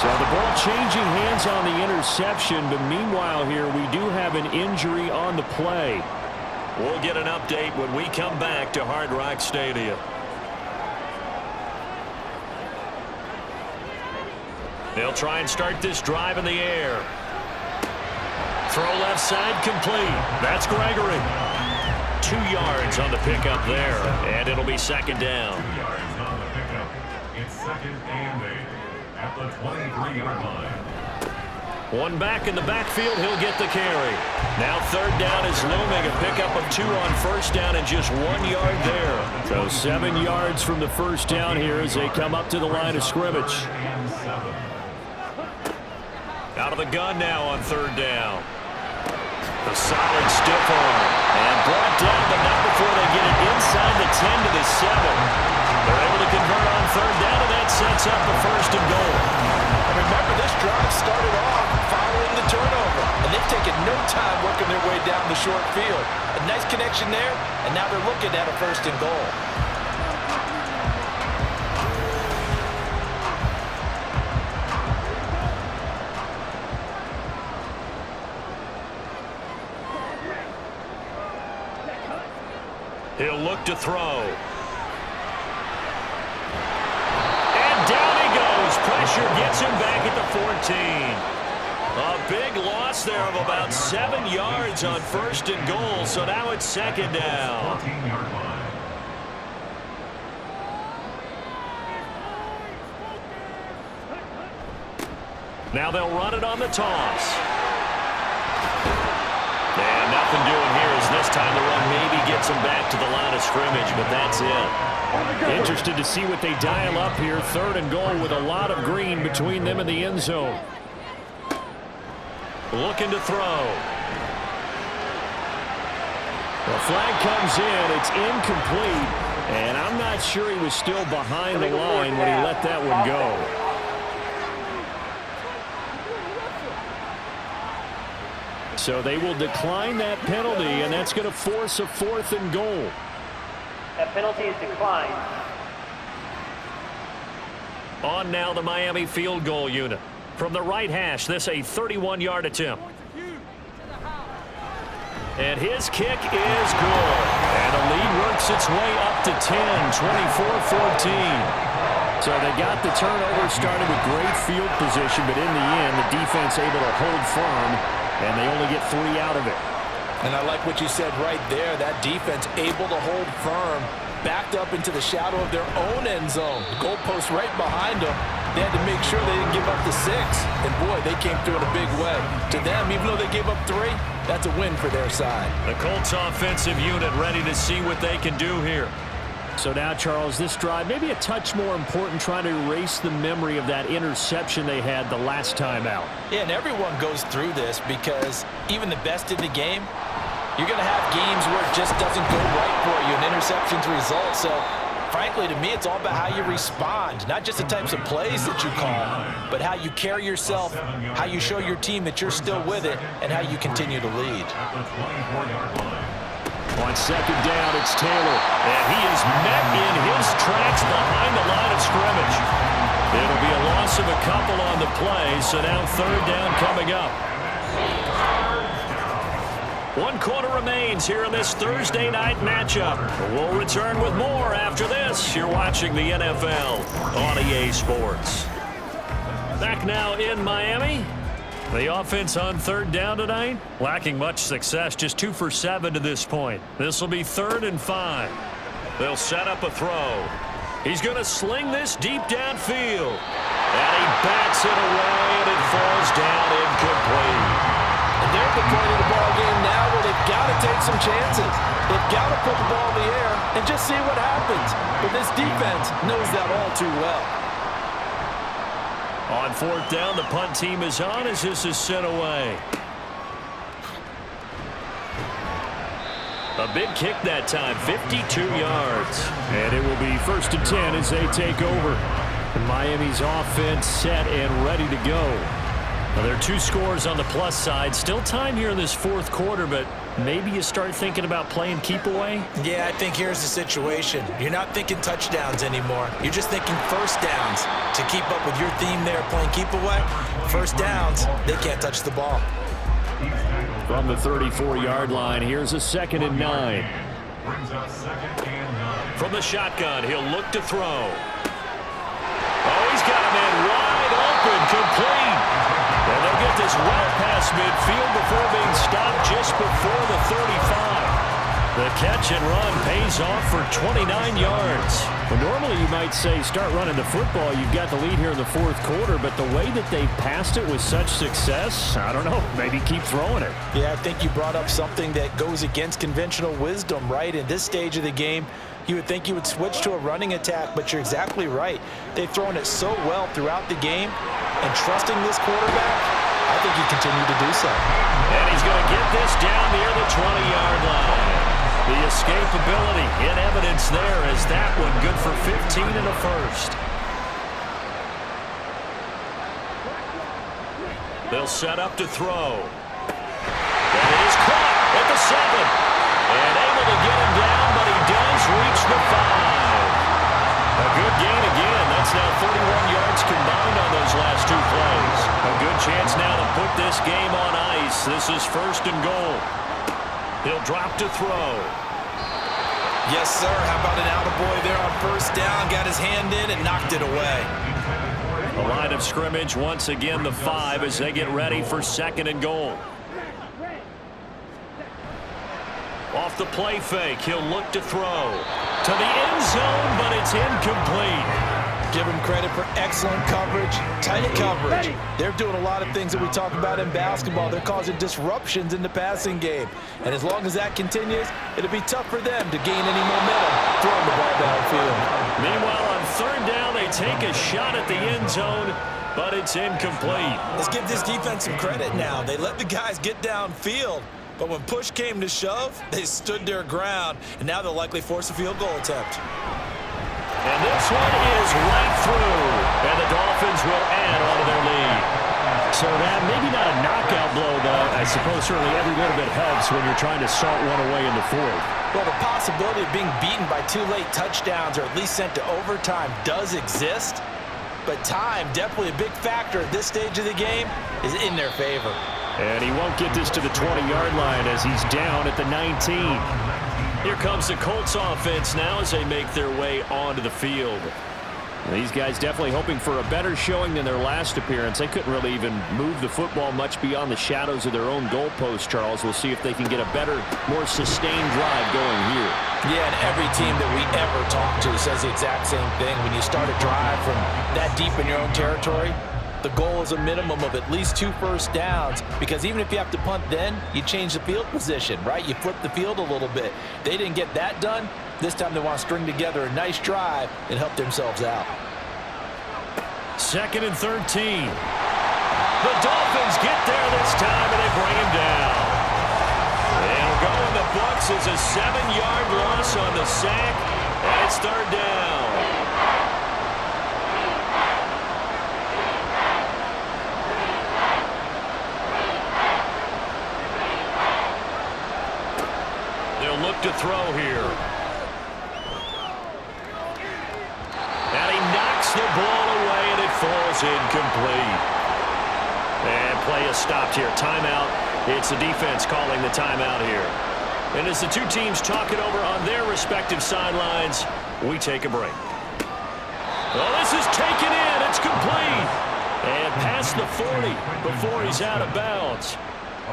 S5: So the ball changing hands on the interception, but meanwhile here we do have an injury on the play.
S2: We'll get an update when we come back to Hard Rock Stadium. They'll try and start this drive in the air. Throw left side complete. That's Gregory. 2 yards on the pickup there, and it'll be 2nd down.
S4: 2 yards on the pickup. It's 2nd and 8 at the 23-yard line.
S2: One back in the backfield, he'll get the carry. Now 3rd down is looming, a pickup of 2 on 1st down and just 1 yard there.
S5: So 7 yards from the 1st down here as they come up to the line of scrimmage.
S2: Out of the gun now on 3rd down. The solid stiff arm. And brought down, but not before they get it inside the 10 to the 7. They're able to convert on 3rd down, and that sets up a 1st and goal.
S3: And remember, this drive started off following the turnover, and they've taken no time working their way down the short field. A nice connection there, and now they're looking at a 1st and goal.
S2: He'll look to throw. And down he goes. Pressure gets him back at the 14. A big loss there of about 7 yards on 1st and goal. So now it's 2nd down.
S4: 14-yard line.
S5: Now they'll run it on the toss. And nothing doing here as this time the run maybe gets them back to the line of scrimmage, but that's it. Interested to see what they dial up here. 3rd and goal with a lot of green between them and the end zone. Looking to throw. The flag comes in. It's incomplete. And I'm not sure he was still behind the line when he let that one go. So they will decline that penalty, and that's going to force a 4th and goal.
S6: That penalty is declined.
S5: On now the Miami field goal unit. From the right hash, this a 31-yard attempt. And his kick is good. And the lead works its way up to 10, 24-14. So they got the turnover started with great field position, but in the end, the defense able to hold firm, and they only get 3 out of it.
S3: And I like what you said right there. That defense able to hold firm, backed up into the shadow of their own end zone. Goalpost right behind them. They had to make sure they didn't give up the 6. And, boy, they came through in a big way. To them, even though they gave up 3, that's a win for their side.
S5: The Colts offensive unit ready to see what they can do here. So now, Charles, this drive maybe a touch more important, trying to erase the memory of that interception they had the last time out.
S3: Yeah, and everyone goes through this because even the best in the game, you're going to have games where it just doesn't go right for you, and interceptions result. So, frankly, to me, it's all about how you respond, not just the types of plays that you call, but how you carry yourself, how you show your team that you're still with it, and how you continue to lead.
S5: On 2nd down, it's Taylor, and he is met in his tracks behind the line of scrimmage. It'll be a loss of a couple on the play, so now 3rd down coming up. 1 quarter remains here in this Thursday night matchup. We'll return with more after this. You're watching the NFL on EA Sports. Back now in Miami. The offense on 3rd down tonight, lacking much success, just 2 for 7 to this point. This will be 3rd and 5. They'll set up a throw. He's going to sling this deep downfield. And he bats it away, and it falls down incomplete.
S3: And they're at the point of the ball game now where they've got to take some chances. They've got to put the ball in the air and just see what happens. But this defense knows that all too well.
S5: On 4th down, the punt team is on as this is sent away. A big kick that time, 52 yards. And it will be 1st and 10 as they take over. Miami's offense set and ready to go. Now, there are 2 scores on the plus side. Still time here in this 4th quarter, but maybe you start thinking about playing keep away?
S3: Yeah, I think here's the situation. You're not thinking touchdowns anymore. You're just thinking 1st downs. To keep up with your theme there, playing keep away, 1st downs, they can't touch the ball.
S5: From the 34-yard line, here's a 2nd and 9. From the shotgun, he'll look to throw. Oh, he's got a man wide open, complete. And they'll get this well past midfield before being stopped just before the 35. The catch and run pays off for 29 yards. Well, normally you might say start running the football. You've got the lead here in the 4th quarter, but the way that they passed it with such success, I don't know, maybe keep throwing it.
S3: Yeah, I think you brought up something that goes against conventional wisdom, right? In this stage of the game, you would think you would switch to a running attack, but you're exactly right. They've thrown it so well throughout the game, and trusting this quarterback, I think you continue to do so.
S5: And he's going to get this down near the 20-yard line. The escapability in evidence there as that one good for 15 and a 1st. They'll set up to throw. And it is caught at the 7. And able to get him down, but he does reach the 5. A good gain again. That's now 31 yards combined on those last 2 plays. A good chance now to put this game on ice. This is 1st and goal. He'll drop to throw.
S3: Yes, sir. How about an attaboy there on 1st down? Got his hand in and knocked it away.
S5: The line of scrimmage once again the 5 as they get ready for 2nd and goal. Off the play fake, he'll look to throw. To the end zone, but it's incomplete.
S3: Give them credit for excellent coverage, tight coverage. They're doing a lot of things that we talk about in basketball. They're causing disruptions in the passing game. And as long as that continues, it'll be tough for them to gain any momentum throwing the ball downfield.
S5: Meanwhile, on third down, they take a shot at the end zone, but it's incomplete.
S3: Let's give this defense some credit now. They let the guys get downfield, but when push came to shove, they stood their ground, and now they'll likely force a field goal attempt.
S5: And this one is right through, and the Dolphins will add on to their lead. So that maybe not a knockout blow, but I suppose certainly every bit of it helps when you're trying to salt one away in the fourth.
S3: Well, the possibility of being beaten by 2 late touchdowns or at least sent to overtime does exist, but time, definitely a big factor at this stage of the game, is in their favor.
S5: And he won't get this to the 20-yard line as he's down at the 19. Here comes the Colts offense now as they make their way onto the field. These guys definitely hoping for a better showing than their last appearance. They couldn't really even move the football much beyond the shadows of their own goalpost, Charles. We'll see if they can get a better, more sustained drive going here.
S3: Yeah, and every team that we ever talk to says the exact same thing. When you start a drive from that deep in your own territory, the goal is a minimum of at least 2 first downs, because even if you have to punt then, you change the field position, right? You flip the field a little bit. They didn't get that done. This time they want to string together a nice drive and help themselves out.
S5: 2nd and 13. The Dolphins get there this time, and they bring him down. It'll go in the books as a 7-yard loss on the sack, and it's 3rd down. They'll look to throw here. And he knocks the ball away, and it falls incomplete. And play is stopped here. Timeout. It's the defense calling the timeout here. And as the two teams talk it over on their respective sidelines, we take a break. Well, this is taken in. It's complete. And past the 40 before he's out of bounds.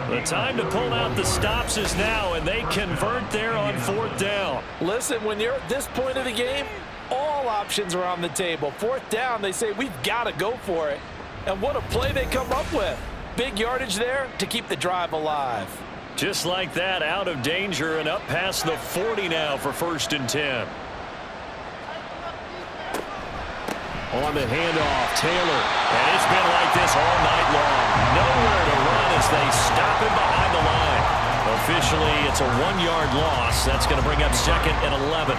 S5: The time to pull out the stops is now, and they convert there on 4th down.
S3: Listen, when you're at this point of the game, all options are on the table. 4th down, they say, we've got to go for it. And what a play they come up with. Big yardage there to keep the drive alive.
S5: Just like that, out of danger and up past the 40 now for 1st and 10. On the handoff, Taylor. And it's been like this all night long. Nowhere to run as they stop him behind the line. Officially, it's a 1-yard loss. That's going to bring up 2nd and 11.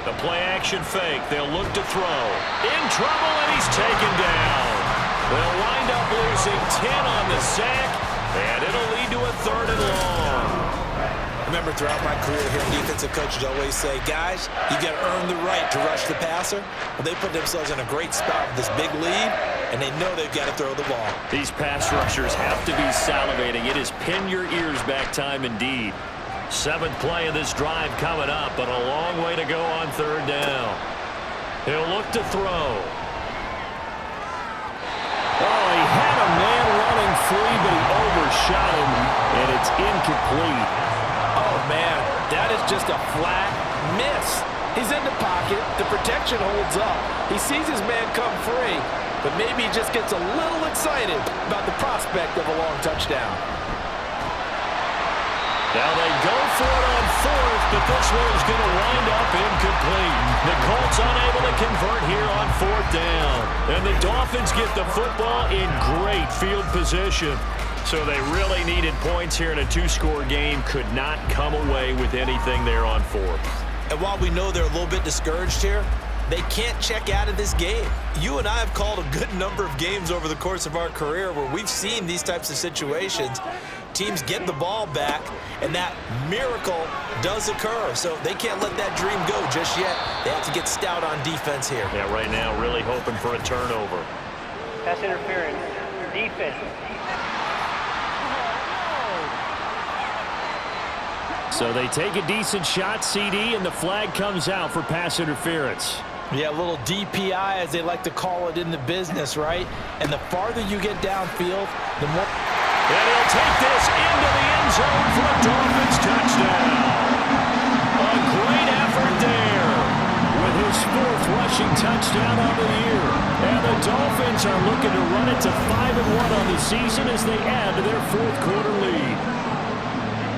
S5: The play-action fake. They'll look to throw. In trouble, and he's taken down. They'll wind up losing 10 on the sack, and it'll lead to a 3rd and long.
S3: Remember, throughout my career here, defensive coaches always say, guys, you got to earn the right to rush the passer. Well, they put themselves in a great spot with this big lead, and they know they've got to throw the ball.
S5: These pass rushers have to be salivating. It is pin your ears back time indeed. 7th play of this drive coming up, but a long way to go on 3rd down. He'll look to throw. Oh, he had a man running free, but he overshot him, and it's incomplete.
S3: Oh, man, that is just a flat miss. He's in the pocket. The protection holds up. He sees his man come free, but maybe he just gets a little excited about the prospect of a long touchdown.
S5: Now they go for it on 4th, but this one is going to wind up incomplete. The Colts unable to convert here on 4th down. And the Dolphins get the football in great field position. So they really needed points here in a 2-score game. Could not come away with anything there on 4th.
S3: And while we know they're a little bit discouraged here, they can't check out of this game. You and I have called a good number of games over the course of our career where we've seen these types of situations. Teams get the ball back, and that miracle does occur. So they can't let that dream go just yet. They have to get stout on defense here.
S5: Yeah, right now really hoping for a turnover.
S6: Pass interference. Defense.
S5: So they take a decent shot, CD, and the flag comes out for pass interference.
S3: Yeah, a little DPI, as they like to call it in the business, right? And the farther you get downfield, the more...
S5: And he'll take this into the end zone for a Dolphins touchdown. A Dolphins are looking to run it to 5-1 on the season as they add to their fourth quarter lead.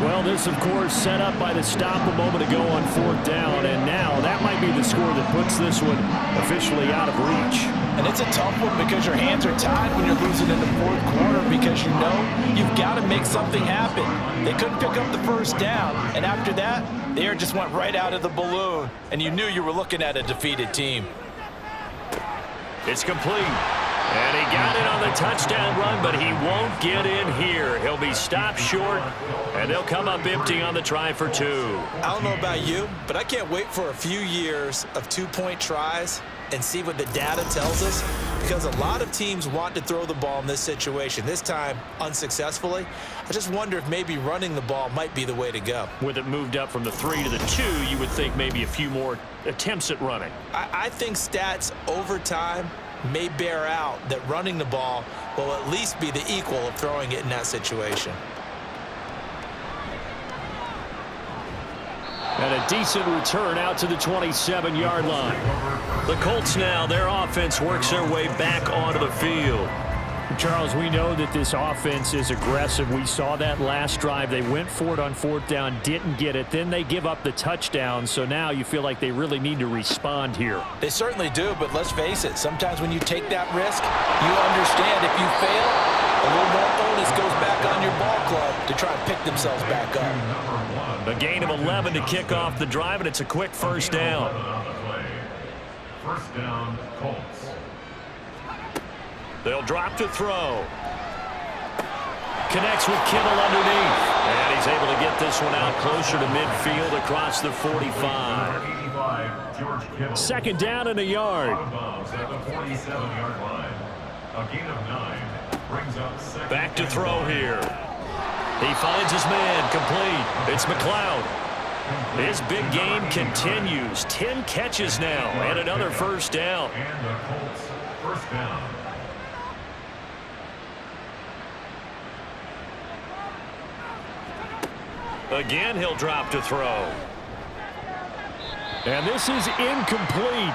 S5: Well, this, of course, set up by the stop a moment ago on fourth down, and now that might be the score that puts this one officially out of reach.
S3: And it's a tough one because your hands are tied when you're losing in the fourth quarter because you know you've got to make something happen. They couldn't pick up the first down, and after that, the air just went right out of the balloon, and you knew you were looking at a defeated team.
S5: It's complete. And he got it on the touchdown run, but he won't get in here. He'll be stopped short, and they'll come up empty on the try for two.
S3: I don't know about you, but I can't wait for a few years of two-point tries and see what the data tells us, because a lot of teams want to throw the ball in this situation, this time unsuccessfully. I just wonder if maybe running the ball might be the way to go.
S5: With it moved up from the 3 to the 2, you would think maybe a few more attempts at running.
S3: I think stats over time may bear out that running the ball will at least be the equal of throwing it in that situation.
S5: And a decent return out to the 27-yard line. The Colts now, their offense works their way back onto the field. Charles, we know that this offense is aggressive. We saw that last drive. They went for it on fourth down, didn't get it. Then they give up the touchdown. So now you feel like they really need to respond here.
S3: They certainly do, but let's face it. Sometimes when you take that risk, you understand if you fail, a little more onus goes back on your ball club to try and pick themselves back up.
S5: A gain of 11 to kick off the drive, and it's a quick first down.
S4: First down, Colts.
S5: They'll drop to throw. Connects with Kittle underneath. And he's able to get this one out closer to midfield across the 45. Second down and a yard. Back to throw here. He finds his man complete. It's McLeod. His big game continues. 10 catches now and another first down.
S4: And the Colts first down.
S5: Again, he'll drop to throw. And this is incomplete.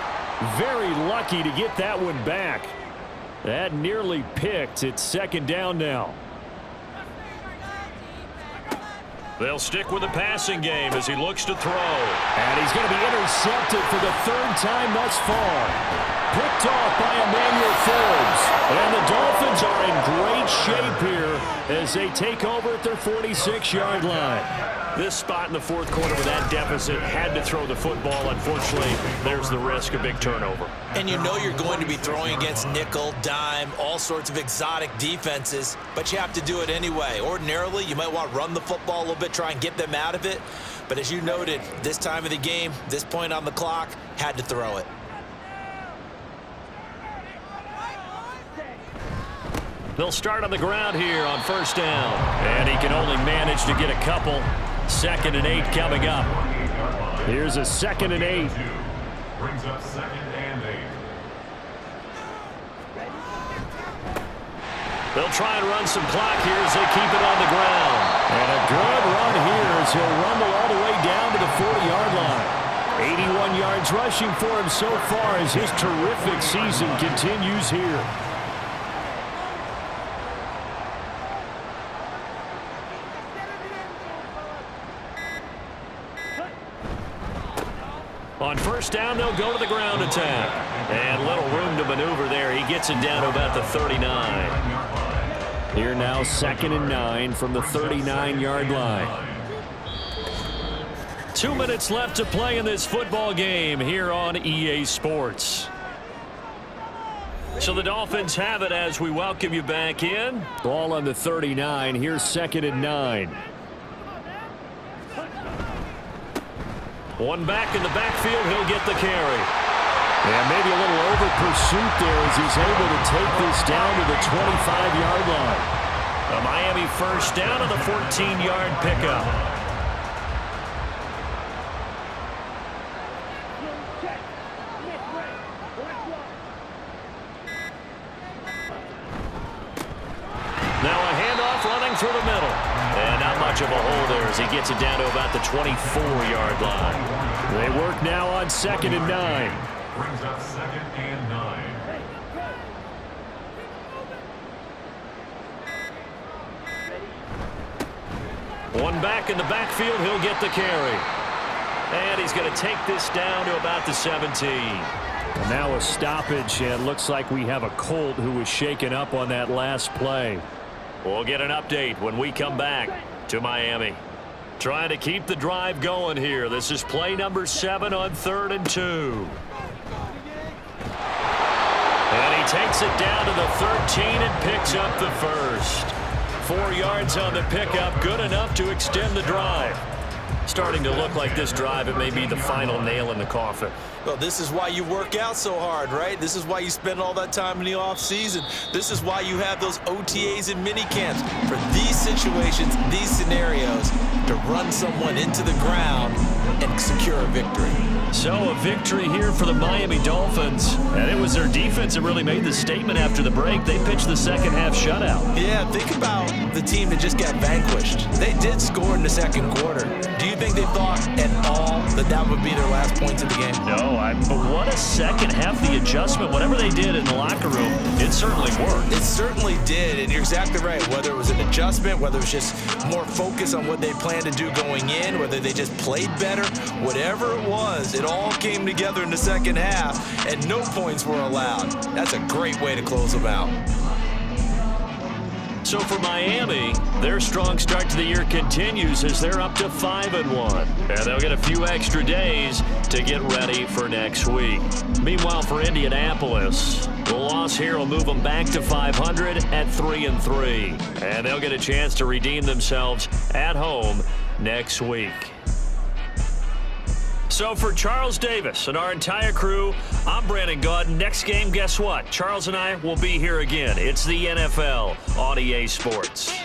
S5: Very lucky to get that one back. That nearly picked. It's second down now. They'll stick with the passing game as he looks to throw. And he's going to be intercepted for the third time thus far. Picked off by Emmanuel Forbes. And the Dolphins are in great shape here as they take over at their 46-yard line. This spot in the fourth quarter with that deficit had to throw the football. Unfortunately, there's the risk of big turnover.
S3: And you know you're going to be throwing against nickel, dime, all sorts of exotic defenses, but you have to do it anyway. Ordinarily, you might want to run the football a little bit, try and get them out of it. But as you noted, this time of the game, this point on the clock, had to throw it.
S5: They'll start on the ground here on first down. And he can only manage to get a couple. 2nd and 8 coming up. Here's a 2nd and 8.
S4: Brings up 2nd and 8.
S5: They'll try and run some clock here as they keep it on the ground. And a good run here as he'll rumble all the way down to the 40-yard line. 81 yards rushing for him so far as his terrific season continues here. On first down, they'll go to the ground attack. And little room to maneuver there. He gets it down to about the 39. Here now, 2nd and 9 from the 39-yard line. 2 minutes left to play in this football game here on EA Sports. So the Dolphins have it as we welcome you back in. Ball on the 39. Here's 2nd and 9. One back in the backfield, he'll get the carry. And maybe a little over pursuit there as he's able to take this down to the 25-yard line. A Miami first down on the 14-yard pickup. Now a handoff running through the middle. And not much of a hole there as he gets it down to about the 24-yard line. They work now on 2nd and 9.
S4: Brings up 2nd and 9.
S2: One back in the backfield. He'll get the carry. And he's going to take this down to about the 17.
S5: And now a stoppage, and it looks like we have a Colt who was shaken up on that last play.
S2: We'll get an update when we come back to Miami. Trying to keep the drive going here. This is play number 7 on 3rd and 2. And he takes it down to the 13 and picks up the first. 4 yards on the pickup, good enough to extend the drive. Starting to look like this drive, it may be the final nail in the coffin.
S3: Well, this is why you work out so hard, right? This is why you spend all that time in the offseason. This is why you have those OTAs and mini camps for these situations, these scenarios, to run someone into the ground and secure a victory.
S2: So a victory here for the Miami Dolphins. And it was their defense that really made the statement after the break. They pitched the second half shutout.
S3: Yeah, think about the team that just got vanquished. They did score in the second quarter. Do you think they thought at all that that would be their last points of the game?
S2: No, but what a second half, the adjustment. Whatever they did in the locker room, it certainly worked.
S3: It certainly did, and you're exactly right. Whether it was an adjustment, whether it was just more focus on what they planned to do going in, whether they just played better, whatever it was, it all came together in the second half, and no points were allowed. That's a great way to close them out.
S2: So for Miami, their strong start to the year continues as they're up to 5-1. And they'll get a few extra days to get ready for next week. Meanwhile, for Indianapolis, the loss here will move them back to 500 at 3-3. And they'll get a chance to redeem themselves at home next week. So for Charles Davis and our entire crew, I'm Brandon Gaudin. Next game, guess what? Charles and I will be here again. It's the NFL on EA Sports.